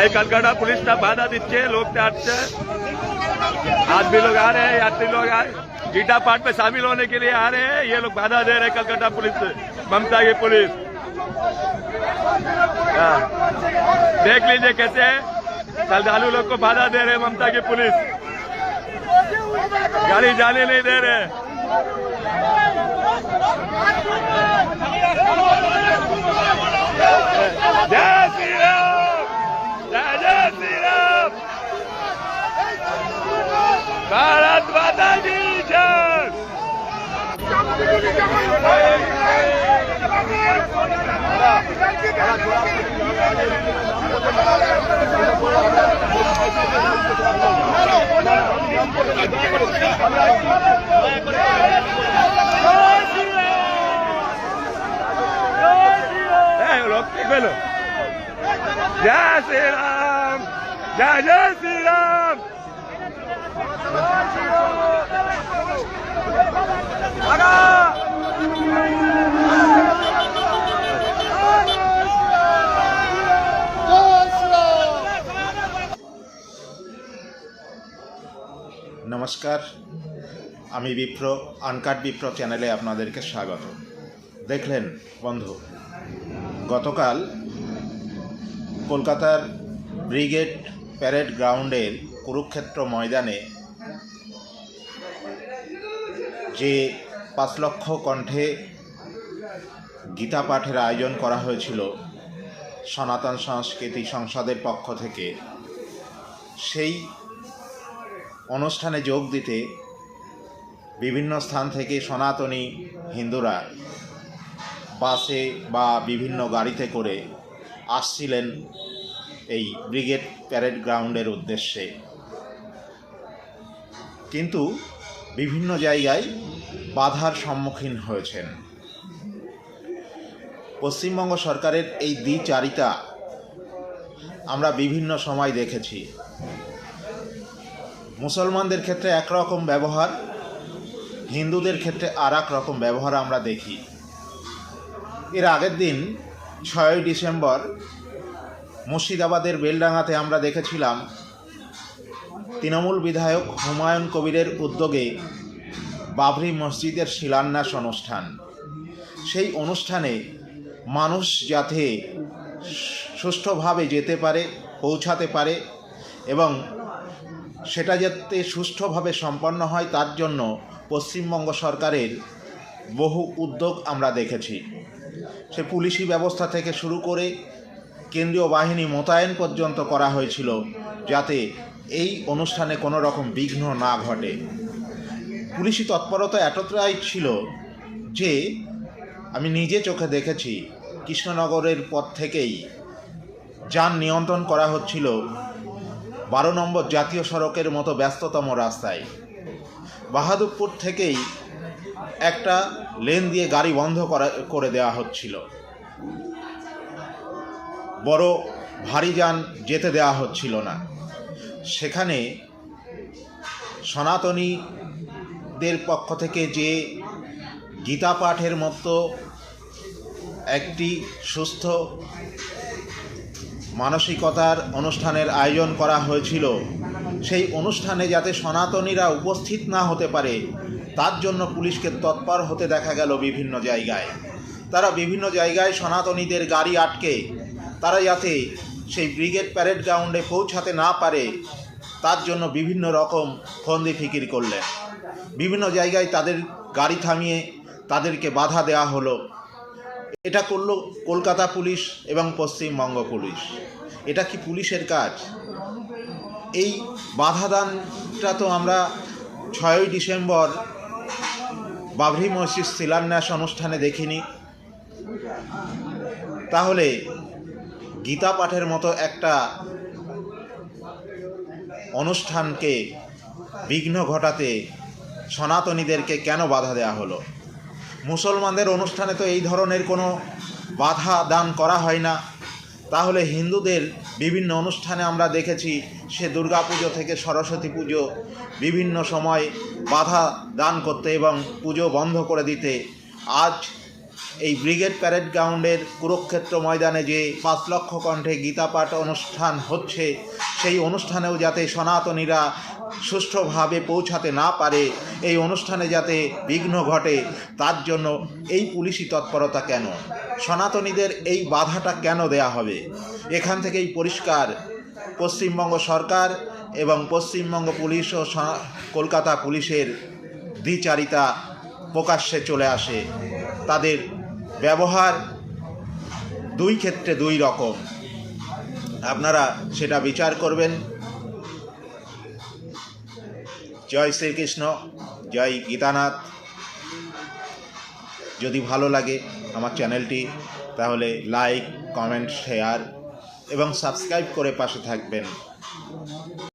এই कलकत्ता पुलिस ना बाधा दीजिए लोग आते आज भी लोग आ रहे हैं यात्री लोग आए गीता पाठ में शामिल होने के लिए आ रहे हैं ये लोग बाधा दे रहे हैं कलकत्ता पुलिस ममता की पुलिस देख लीजिए कैसे श्रद्धालु लोग को बाधा दे रहे हैं ममता की पुलिस गाड़ी जाने नहीं दे रहे जय श्री राम जय श्री राम भारत माता की जय जय श्री राम जय श्री राम नमस्कार আমি বিপ্র আনকাট বিপ্র চ্যানেলে আপনাদেরকে স্বাগত। দেখলেন বন্ধু, গতকাল কলকাতার ব্রিগেড প্যারেড গ্রাউন্ডের কুরুক্ষেত্র ময়দানে যে 5 লক্ষ কণ্ঠে গীতা পাঠের আয়োজন করা হয়েছিল সনাতন সংস্কৃতি সংসদের পক্ষ থেকে, সেই অনুষ্ঠানে যোগ দিতে বিভিন্ন স্থান থেকে সনাতনী হিন্দুরা বাসে বা বিভিন্ন গাড়িতে করে আসছিলেন এই ব্রিগেড প্যারেড গ্রাউন্ডের উদ্দেশ্যে, কিন্তু বিভিন্ন জায়গায় বাধার সম্মুখীন হয়েছেন। পশ্চিমবঙ্গ সরকারের এই দ্বিচারিতা আমরা বিভিন্ন সময় দেখেছি। মুসলমানদের ক্ষেত্রে একরকম ব্যবহার, হিন্দুদের ক্ষেত্রে আর এক রকম ব্যবহার আমরা দেখি। এর আগের দিন 6ই ডিসেম্বর মুর্শিদাবাদের বেলডাঙাতে আমরা দেখেছিলাম তৃণমূল বিধায়ক হুমায়ুন কবিরের উদ্যোগে বাবরি মসজিদের শিলান্যাস অনুষ্ঠান। সেই অনুষ্ঠানে মানুষ যাতে সুষ্ঠুভাবে যেতে পারে, পৌঁছাতে পারে এবং সেটা যাতে সুষ্ঠুভাবে সম্পন্ন হয় তার জন্য পশ্চিমবঙ্গ সরকারের বহু উদ্যোগ আমরা দেখেছি। সে পুলিশি ব্যবস্থা থেকে শুরু করে কেন্দ্রীয় বাহিনী মোতায়েন পর্যন্ত করা হয়েছিল যাতে এই অনুষ্ঠানে কোনো রকম বিঘ্ন না ঘটে। পুলিশি তৎপরতা এতটাই ছিল যে আমি নিজে চোখে দেখেছি কৃষ্ণনগরের পথ থেকেই যান নিয়ন্ত্রণ করা হচ্ছিল 12 নম্বর জাতীয় সড়কের মতো ব্যস্ততম রাস্তায়। বাহাদুরপুর থেকেই একটা লেন দিয়ে গাড়ি বন্ধ করে দেওয়া হচ্ছিল, বড় ভারী যান যেতে দেওয়া হচ্ছিল না। সেখানে সনাতনীদের পক্ষ থেকে যে গীতা পাঠের মতো একটি সুস্থ মানসিকতার অনুষ্ঠানের আয়োজন করা হয়েছিল, সেই অনুষ্ঠানে যাতে সনাতনীরা উপস্থিত না হতে পারে তার জন্য পুলিশকে তৎপর হতে দেখা গেল বিভিন্ন জায়গায়। তারা বিভিন্ন জায়গায় সনাতনীদের গাড়ি আটকে তারা যাতে সেই ব্রিগেড প্যারেড গ্রাউন্ডে পৌঁছাতে না পারে তার জন্য বিভিন্ন রকম ফন্দি ফিকির করলেন। বিভিন্ন জায়গায় তাদের গাড়ি থামিয়ে তাদেরকে বাধা দেওয়া হলো। এটা করল কলকাতা পুলিশ এবং পশ্চিমবঙ্গ পুলিশ। এটা কি পুলিশের কাজ? এই বাধাদানটা তো আমরা 6ই ডিসেম্বর বাবরি মসজিদ শিলান্যাস অনুষ্ঠানে দেখিনি। তাহলে গীতা পাঠের মতো একটা অনুষ্ঠানকে বিঘ্ন ঘটাতে সনাতনীদেরকে কেন বাধা দেওয়া হলো? মুসলমানদের অনুষ্ঠানে তো এই ধরনের কোনো বাধা দান করা হয় না। তাহলে হিন্দুদের বিভিন্ন অনুষ্ঠানে আমরা দেখেছি সে দুর্গাপুজো থেকে সরস্বতী পুজো বিভিন্ন সময় বাধা দান করতে এবং পুজো বন্ধ করে দিতে। আজ এই ব্রিগেড প্যারেড গ্রাউন্ডের কুরুক্ষেত্র ময়দানে যে 5 লক্ষ কণ্ঠে গীতাপাঠ অনুষ্ঠান হচ্ছে, সেই অনুষ্ঠানেও যাতে সনাতনীরা সুষ্ঠুভাবে পৌঁছাতে না পারে, এই অনুষ্ঠানে যাতে বিঘ্ন ঘটে, তার জন্য এই পুলিশি তৎপরতা কেন? সনাতনীদের এই বাধাটা কেন দেয়া হবে? এখান থেকেই পরিষ্কার পশ্চিমবঙ্গ সরকার এবং পশ্চিমবঙ্গ পুলিশ ও কলকাতা পুলিশের দ্বিচারিতা প্রকাশ্যে চলে আসে। তাদের ব্যবহার দুই ক্ষেত্রে দুই রকম, আপনারা সেটা বিচার করবেন। জয় শ্রীকৃষ্ণ, জয় গীতানাথ। যদি ভালো লাগে আমার চ্যানেলটি, তাহলে লাইক, কমেন্ট, শেয়ার এবং সাবস্ক্রাইব করে পাশে থাকবেন।